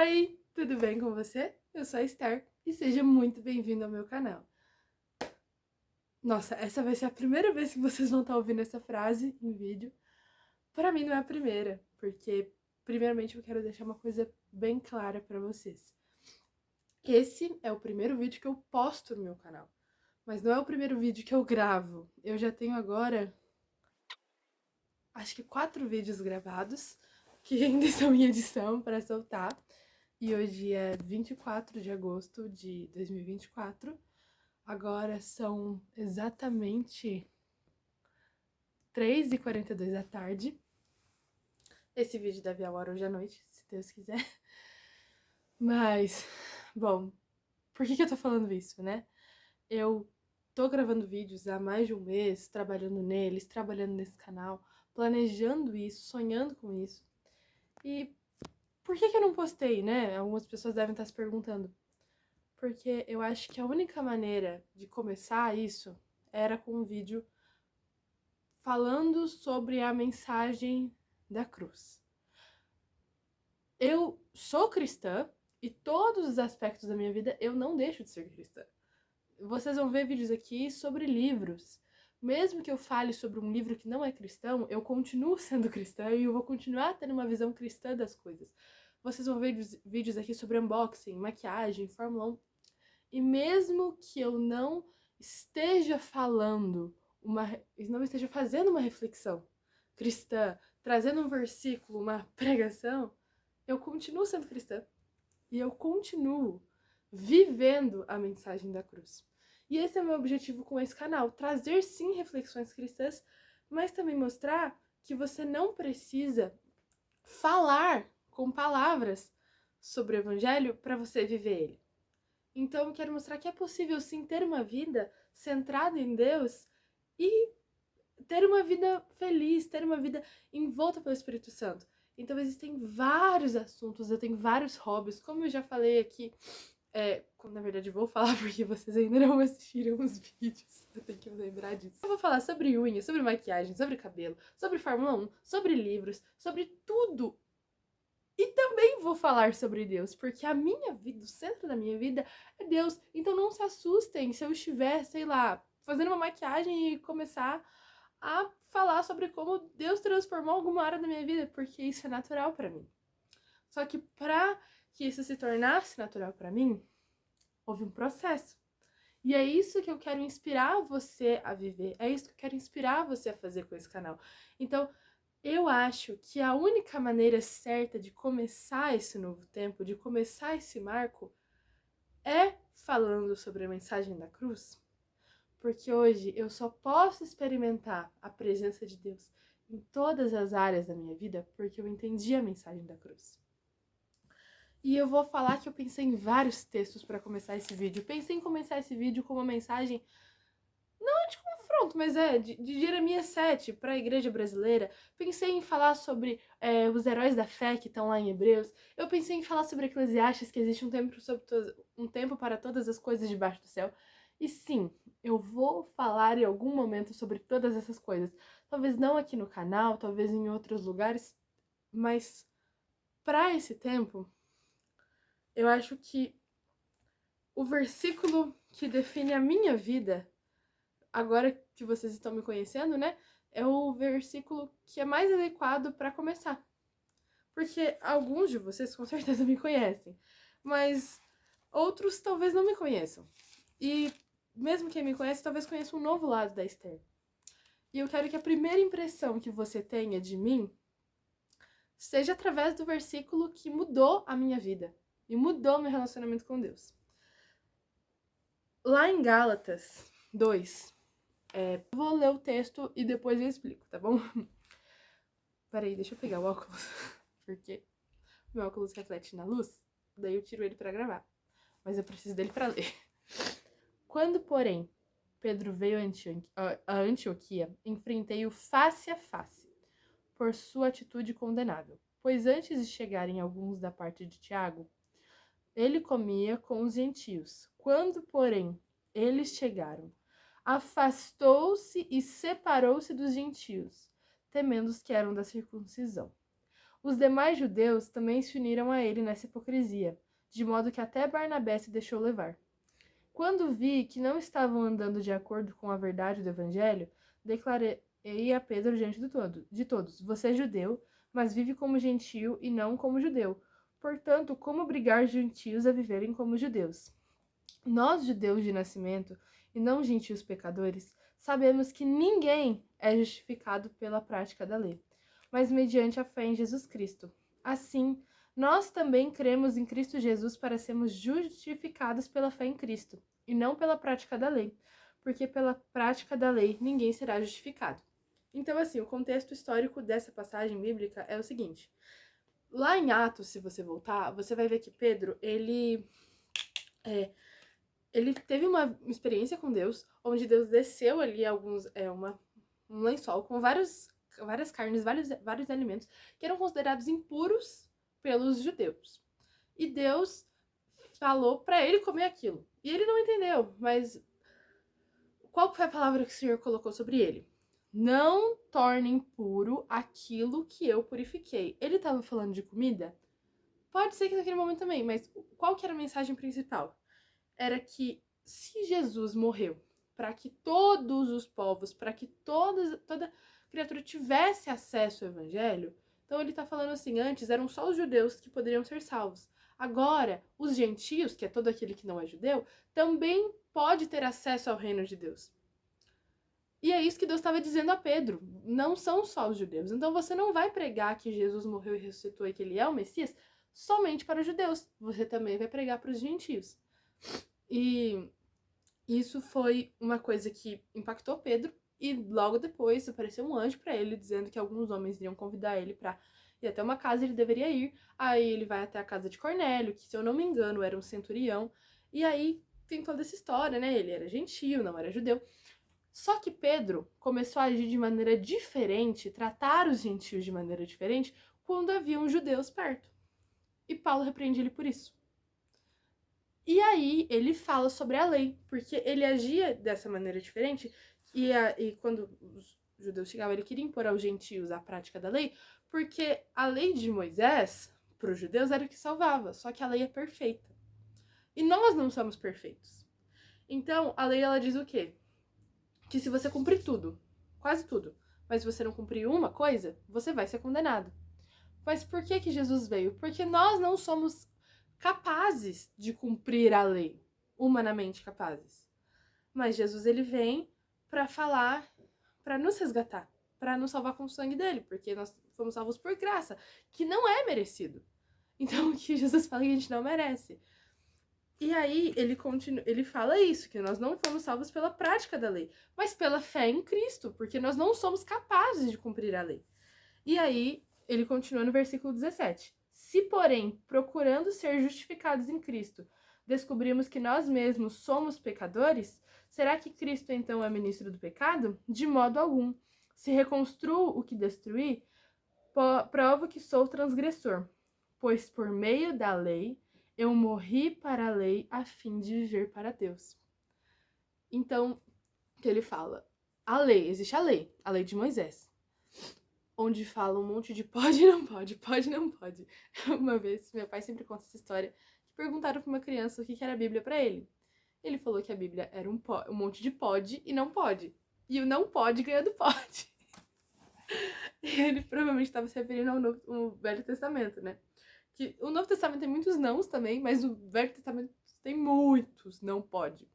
Oi, tudo bem com você? Eu sou a Esther e seja muito bem-vindo ao meu canal. Nossa, essa vai ser a primeira vez que vocês vão estar ouvindo essa frase em vídeo. Para mim não é a primeira, porque primeiramente eu quero deixar uma coisa bem clara para vocês. Esse é o primeiro vídeo que eu posto no meu canal, mas não é o primeiro vídeo que eu gravo. Eu já tenho agora, acho que 4 vídeos gravados, que ainda estão em edição para soltar. E hoje é 24 de agosto de 2024. Agora são exatamente 3h42 da tarde. Esse vídeo deve ir ao ar hoje à noite, se Deus quiser. Mas, bom, por que eu tô falando isso, né? Eu tô gravando vídeos há mais de um mês, trabalhando neles, trabalhando nesse canal, planejando isso, sonhando com isso. E por que eu não postei, né? Algumas pessoas devem estar se perguntando. Porque eu acho que a única maneira de começar isso era com um vídeo falando sobre a mensagem da cruz. Eu sou cristã e todos os aspectos da minha vida eu não deixo de ser cristã. Vocês vão ver vídeos aqui sobre livros. Mesmo que eu fale sobre um livro que não é cristão, eu continuo sendo cristã e eu vou continuar tendo uma visão cristã das coisas. Vocês vão ver vídeos aqui sobre unboxing, maquiagem, Fórmula 1. E mesmo que eu não esteja não esteja fazendo uma reflexão cristã, trazendo um versículo, uma pregação, eu continuo sendo cristã. E eu continuo vivendo a mensagem da cruz. E esse é o meu objetivo com esse canal, trazer sim reflexões cristãs, mas também mostrar que você não precisa falar com palavras sobre o evangelho para você viver ele. Então eu quero mostrar que é possível sim ter uma vida centrada em Deus e ter uma vida feliz, ter uma vida envolta pelo Espírito Santo. Então existem vários assuntos, eu tenho vários hobbies, como eu já falei aqui, na verdade vou falar porque vocês ainda não assistiram os vídeos, eu tenho que me lembrar disso. Eu vou falar sobre unha, sobre maquiagem, sobre cabelo, sobre Fórmula 1, sobre livros, sobre tudo. E também vou falar sobre Deus, porque a minha vida, o centro da minha vida é Deus. Então não se assustem se eu estiver, sei lá, fazendo uma maquiagem e começar a falar sobre como Deus transformou alguma área da minha vida, porque isso é natural para mim. Só que para que isso se tornasse natural para mim, houve um processo. E é isso que eu quero inspirar você a viver, é isso que eu quero inspirar você a fazer com esse canal. Então, eu acho que a única maneira certa de começar esse novo tempo, de começar esse marco, é falando sobre a mensagem da cruz. Porque hoje eu só posso experimentar a presença de Deus em todas as áreas da minha vida porque eu entendi a mensagem da cruz. E eu vou falar que eu pensei em vários textos para começar esse vídeo. Eu pensei em começar esse vídeo com uma mensagem não de confronto, mas de Jeremias 7 para a igreja brasileira. Pensei em falar sobre os heróis da fé que estão lá em Hebreus. Eu pensei em falar sobre Eclesiastes, que existe um tempo para todas as coisas debaixo do céu. E sim, eu vou falar em algum momento sobre todas essas coisas. Talvez não aqui no canal, talvez em outros lugares, mas para esse tempo, eu acho que o versículo que define a minha vida, agora que vocês estão me conhecendo, né, é o versículo que é mais adequado para começar. Porque alguns de vocês com certeza me conhecem, mas outros talvez não me conheçam. E mesmo quem me conhece, talvez conheça um novo lado da Esther. E eu quero que a primeira impressão que você tenha de mim seja através do versículo que mudou a minha vida e mudou meu relacionamento com Deus. Lá em Gálatas 2, vou ler o texto e depois eu explico, tá bom? Peraí, deixa eu pegar o óculos, porque meu óculos reflete na luz, daí eu tiro ele pra gravar, mas eu preciso dele pra ler. Quando, porém, Pedro veio a Antioquia, enfrentei-o face a face, por sua atitude condenável, pois antes de chegarem alguns da parte de Tiago, ele comia com os gentios. Quando, porém, eles chegaram, afastou-se e separou-se dos gentios, temendo os que eram da circuncisão. Os demais judeus também se uniram a ele nessa hipocrisia, de modo que até Barnabé se deixou levar. Quando vi que não estavam andando de acordo com a verdade do evangelho, declarei a Pedro diante de todos: você é judeu, mas vive como gentio e não como judeu. Portanto, como obrigar gentios a viverem como judeus? Nós, judeus de nascimento, e não gentios pecadores, sabemos que ninguém é justificado pela prática da lei, mas mediante a fé em Jesus Cristo. Assim, nós também cremos em Cristo Jesus para sermos justificados pela fé em Cristo, e não pela prática da lei, porque pela prática da lei ninguém será justificado. Então, assim, o contexto histórico dessa passagem bíblica é o seguinte. Lá em Atos, se você voltar, você vai ver que Pedro, ele teve uma experiência com Deus, onde Deus desceu ali um lençol com várias carnes, vários alimentos que eram considerados impuros pelos judeus. E Deus falou para ele comer aquilo. E ele não entendeu, mas qual foi a palavra que o Senhor colocou sobre ele? Não torne impuro aquilo que eu purifiquei. Ele estava falando de comida? Pode ser que naquele momento também, mas qual que era a mensagem principal? Era que se Jesus morreu para que todos os povos, para que toda criatura tivesse acesso ao evangelho, então ele está falando assim, antes eram só os judeus que poderiam ser salvos. Agora, os gentios, que é todo aquele que não é judeu, também pode ter acesso ao reino de Deus. E é isso que Deus estava dizendo a Pedro. Não são só os judeus. Então você não vai pregar que Jesus morreu e ressuscitou e que ele é o Messias somente para os judeus. Você também vai pregar para os gentios. E isso foi uma coisa que impactou Pedro. E logo depois apareceu um anjo para ele, dizendo que alguns homens iriam convidar ele para ir até uma casa, ele deveria ir. Aí ele vai até a casa de Cornélio, que se eu não me engano era um centurião. E aí tem toda essa história, né? Ele era gentio, não era judeu. Só que Pedro começou a agir de maneira diferente, tratar os gentios de maneira diferente, quando haviam judeus perto. E Paulo repreende ele por isso. E aí ele fala sobre a lei, porque ele agia dessa maneira diferente, e quando os judeus chegavam, ele queria impor aos gentios a prática da lei, porque a lei de Moisés, para os judeus, era o que salvava, só que a lei é perfeita. E nós não somos perfeitos. Então, a lei, ela diz o quê? Que se você cumprir tudo, quase tudo, mas se você não cumprir uma coisa, você vai ser condenado. Mas por que Jesus veio? Porque nós não somos capazes de cumprir a lei, humanamente capazes. Mas Jesus, ele vem para falar, para nos resgatar, para nos salvar com o sangue dele, porque nós fomos salvos por graça, que não é merecido. Então, o que Jesus fala que a gente não merece. E aí ele fala isso, que nós não fomos salvos pela prática da lei, mas pela fé em Cristo, porque nós não somos capazes de cumprir a lei. E aí ele continua no versículo 17. Se, porém, procurando ser justificados em Cristo, descobrimos que nós mesmos somos pecadores, será que Cristo então é ministro do pecado? De modo algum. Se reconstruo o que destruí, provo que sou transgressor, pois por meio da lei eu morri para a lei a fim de viver para Deus. Então, que ele fala, existe a lei de Moisés, onde fala um monte de pode e não pode, pode e não pode. Uma vez, meu pai sempre conta essa história, que perguntaram para uma criança o que era a Bíblia para ele. Ele falou que a Bíblia era um monte de pode e não pode. E o não pode ganha do pode. E ele provavelmente estava se referindo ao Velho Testamento, né? Que o Novo Testamento tem muitos nãos também, mas o Velho Testamento tem muitos não pode.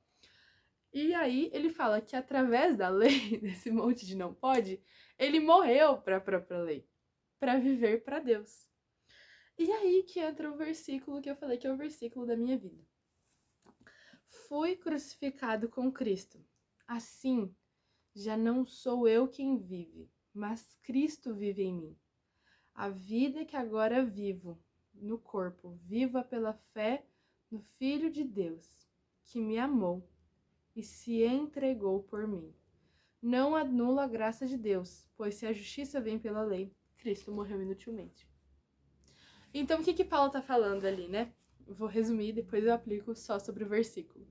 E aí ele fala que através da lei, desse monte de não pode, ele morreu para a própria lei, para viver para Deus. E aí que entra o versículo que eu falei que é o versículo da minha vida. Fui crucificado com Cristo. Assim, já não sou eu quem vive, mas Cristo vive em mim. A vida que agora vivo no corpo, viva pela fé no Filho de Deus, que me amou e se entregou por mim. Não anula a graça de Deus, pois se a justiça vem pela lei, Cristo morreu inutilmente. Então, o que Paulo está falando ali, né? Vou resumir, depois eu aplico só sobre o versículo.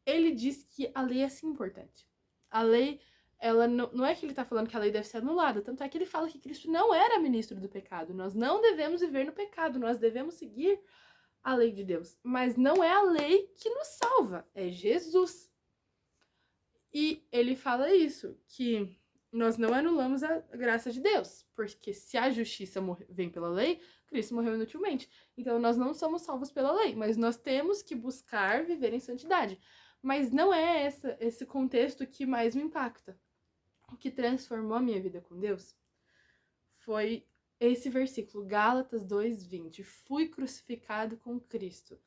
Ele diz que a lei é sim importante. A lei ela não é que ele tá falando que a lei deve ser anulada, tanto é que ele fala que Cristo não era ministro do pecado. Nós não devemos viver no pecado, nós devemos seguir a lei de Deus. Mas não é a lei que nos salva, é Jesus. E ele fala isso, que nós não anulamos a graça de Deus, porque se a justiça vem pela lei, Cristo morreu inutilmente. Então nós não somos salvos pela lei, mas nós temos que buscar viver em santidade. Mas não é esse contexto que mais me impacta. O que transformou a minha vida com Deus foi esse versículo, Gálatas 2:20. Fui crucificado com Cristo.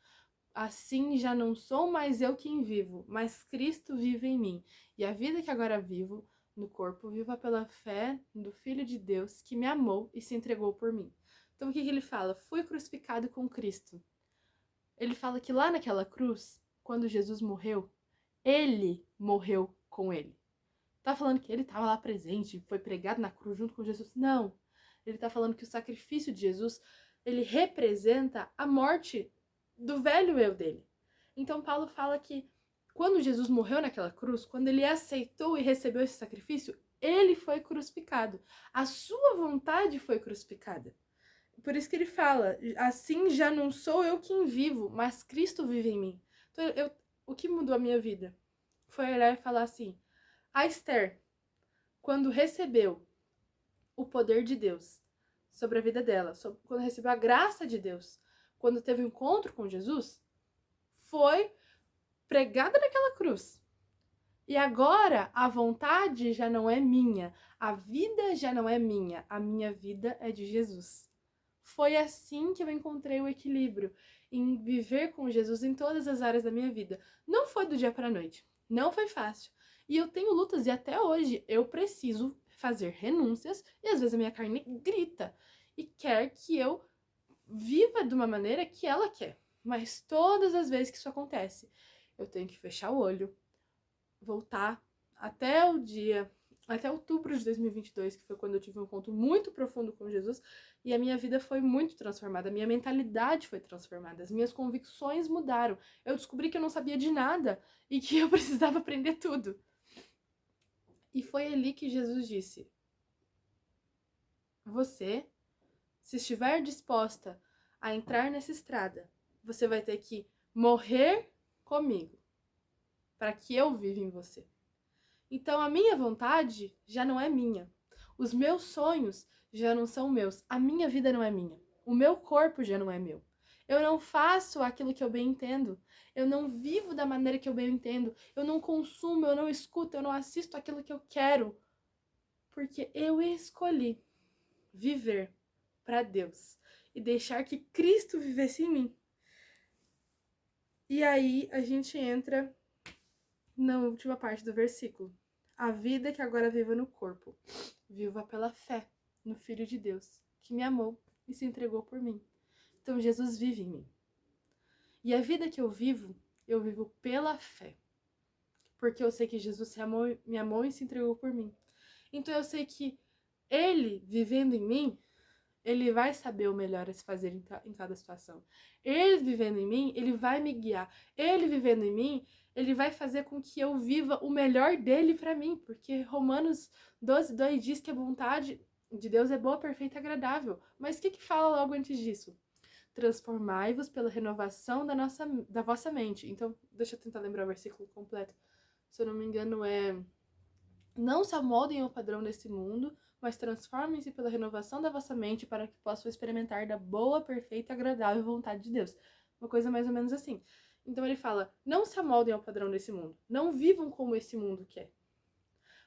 Assim já não sou mais eu quem vivo, mas Cristo vive em mim. E a vida que agora vivo no corpo, viva pela fé do Filho de Deus que me amou e se entregou por mim. Então o que ele fala? Fui crucificado com Cristo. Ele fala que lá naquela cruz, quando Jesus morreu, ele morreu com ele. Tá falando que ele estava lá presente, foi pregado na cruz junto com Jesus? Não. Ele tá falando que o sacrifício de Jesus, ele representa a morte do velho eu dele. Então Paulo fala que quando Jesus morreu naquela cruz, quando ele aceitou e recebeu esse sacrifício, ele foi crucificado. A sua vontade foi crucificada. Por isso que ele fala, assim já não sou eu quem vivo, mas Cristo vive em mim. Então o que mudou a minha vida foi olhar e falar assim, a Esther, quando recebeu o poder de Deus sobre a vida dela, quando recebeu a graça de Deus, quando teve um encontro com Jesus, foi pregada naquela cruz. E agora a vontade já não é minha, a vida já não é minha, a minha vida é de Jesus. Foi assim que eu encontrei o equilíbrio em viver com Jesus em todas as áreas da minha vida. Não foi do dia para a noite, não foi fácil. E eu tenho lutas e até hoje eu preciso fazer renúncias e às vezes a minha carne grita e quer que eu viva de uma maneira que ela quer. Mas todas as vezes que isso acontece, eu tenho que fechar o olho, voltar até outubro de 2022, que foi quando eu tive um encontro muito profundo com Jesus, e a minha vida foi muito transformada, a minha mentalidade foi transformada, as minhas convicções mudaram. Eu descobri que eu não sabia de nada e que eu precisava aprender tudo. E foi ali que Jesus disse: você, se estiver disposta a entrar nessa estrada, você vai ter que morrer comigo, para que eu viva em você. Então a minha vontade já não é minha. Os meus sonhos já não são meus. A minha vida não é minha. O meu corpo já não é meu. Eu não faço aquilo que eu bem entendo. Eu não vivo da maneira que eu bem entendo. Eu não consumo, eu não escuto, eu não assisto aquilo que eu quero. Porque eu escolhi viver para Deus e deixar que Cristo vivesse em mim. E aí a gente entra na última parte do versículo. A vida que agora vivo no corpo, viva pela fé no Filho de Deus, que me amou e se entregou por mim. Então Jesus vive em mim. E a vida que eu vivo pela fé. Porque eu sei que Jesus me amou e se entregou por mim. Então eu sei que Ele, vivendo em mim, Ele vai saber o melhor a se fazer em cada situação. Ele vivendo em mim, Ele vai me guiar. Ele vivendo em mim, Ele vai fazer com que eu viva o melhor dele para mim. Porque Romanos 12:2 diz que a vontade de Deus é boa, perfeita e agradável. Mas o que fala logo antes disso? Transformai-vos pela renovação da vossa mente. Então, deixa eu tentar lembrar o versículo completo. Se eu não me engano, não se amoldem ao padrão desse mundo, mas transformem-se pela renovação da vossa mente para que possam experimentar da boa, perfeita e agradável vontade de Deus. Uma coisa mais ou menos assim. Então ele fala, não se amoldem ao padrão desse mundo. Não vivam como esse mundo quer.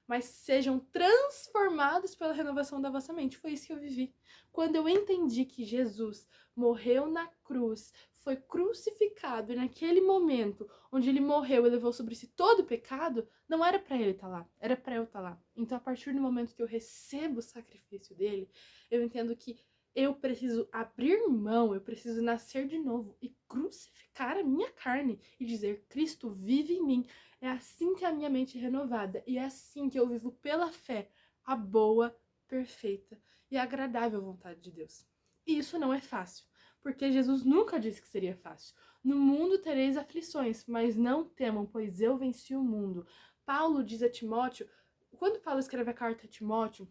Mas sejam transformados pela renovação da vossa mente. Foi isso que eu vivi. Quando eu entendi que Jesus morreu na cruz, foi crucificado, e naquele momento onde ele morreu e levou sobre si todo o pecado, não era para ele estar lá, era para eu estar lá. Então, a partir do momento que eu recebo o sacrifício dele, eu entendo que eu preciso abrir mão, eu preciso nascer de novo e crucificar a minha carne e dizer, Cristo vive em mim. É assim que a minha mente é renovada e é assim que eu vivo pela fé a boa, perfeita e agradável vontade de Deus. E isso não é fácil, porque Jesus nunca disse que seria fácil. No mundo tereis aflições, mas não temam, pois eu venci o mundo. Paulo diz a Timóteo quando Paulo escreve a carta a Timóteo,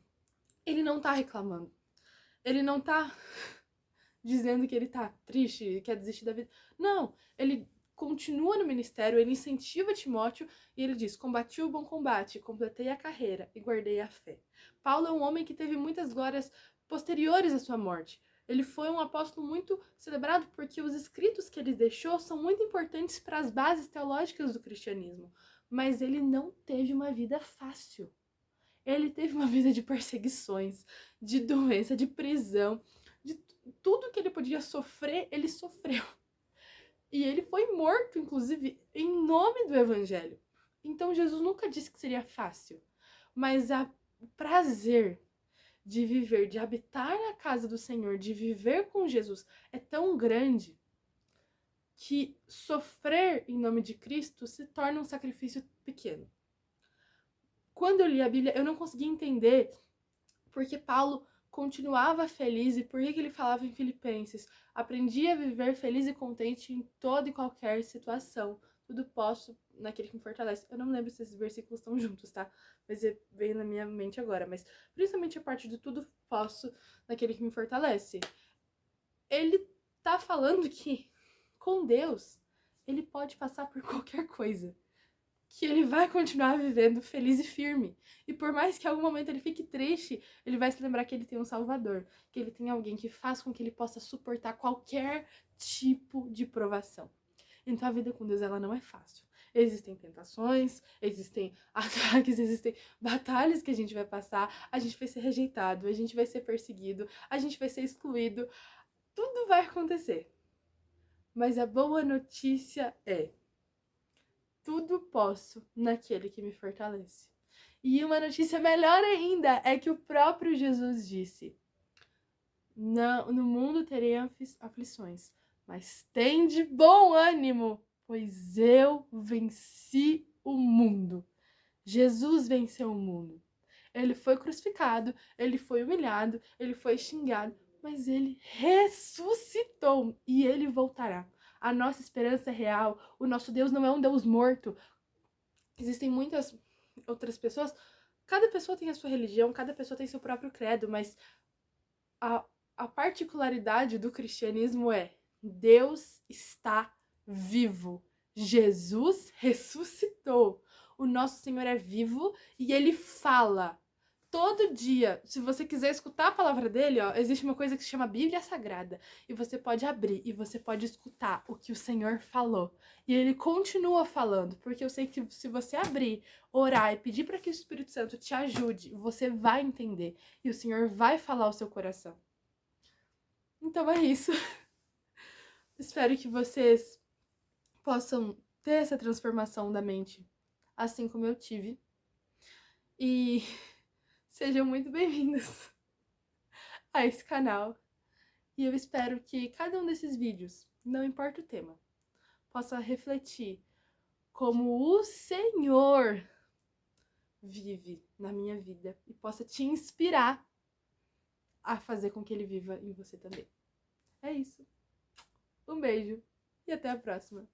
ele não tá reclamando. Ele não tá dizendo que ele tá triste, quer desistir da vida. Não, ele continua no ministério, ele incentiva Timóteo e ele diz: combati o bom combate, completei a carreira e guardei a fé. Paulo é um homem que teve muitas glórias posteriores à sua morte. Ele foi um apóstolo muito celebrado porque os escritos que ele deixou são muito importantes para as bases teológicas do cristianismo. Mas ele não teve uma vida fácil. Ele teve uma vida de perseguições, de doença, de prisão, de tudo que ele podia sofrer, ele sofreu. E ele foi morto, inclusive, em nome do evangelho. Então Jesus nunca disse que seria fácil, mas o prazer de viver, de habitar na casa do Senhor, de viver com Jesus é tão grande que sofrer em nome de Cristo se torna um sacrifício pequeno. Quando eu li a Bíblia, eu não conseguia entender porque Paulo continuava feliz e por que ele falava em Filipenses: aprendi a viver feliz e contente em toda e qualquer situação. Tudo posso naquele que me fortalece. Eu não me lembro se esses versículos estão juntos, tá? Mas veio na minha mente agora. Mas principalmente a parte do tudo posso naquele que me fortalece. Ele tá falando que com Deus ele pode passar por qualquer coisa, que ele vai continuar vivendo feliz e firme. E por mais que em algum momento ele fique triste, ele vai se lembrar que ele tem um Salvador, que ele tem alguém que faz com que ele possa suportar qualquer tipo de provação. Então a vida com Deus, ela não é fácil. Existem tentações, existem ataques, existem batalhas que a gente vai passar, a gente vai ser rejeitado, a gente vai ser perseguido, a gente vai ser excluído, tudo vai acontecer. Mas a boa notícia é: tudo posso naquele que me fortalece. E uma notícia melhor ainda é que o próprio Jesus disse: no mundo terei aflições, mas tende bom ânimo, pois eu venci o mundo. Jesus venceu o mundo. Ele foi crucificado, ele foi humilhado, ele foi xingado, mas ele ressuscitou e ele voltará. A nossa esperança é real. O nosso Deus não é um Deus morto. Existem muitas outras pessoas. Cada pessoa tem a sua religião, cada pessoa tem seu próprio credo, mas a particularidade do cristianismo é: Deus está vivo. Jesus ressuscitou. O nosso Senhor é vivo e ele fala. Todo dia, se você quiser escutar a palavra dele, ó, existe uma coisa que se chama Bíblia Sagrada. E você pode abrir e você pode escutar o que o Senhor falou. E ele continua falando, porque eu sei que se você abrir, orar e pedir para que o Espírito Santo te ajude, você vai entender. E o Senhor vai falar ao seu coração. Então é isso. Espero que vocês possam ter essa transformação da mente, assim como eu tive. E sejam muito bem-vindos a esse canal. E eu espero que cada um desses vídeos, não importa o tema, possa refletir como o Senhor vive na minha vida e possa te inspirar a fazer com que ele viva em você também. É isso. Um beijo e até a próxima.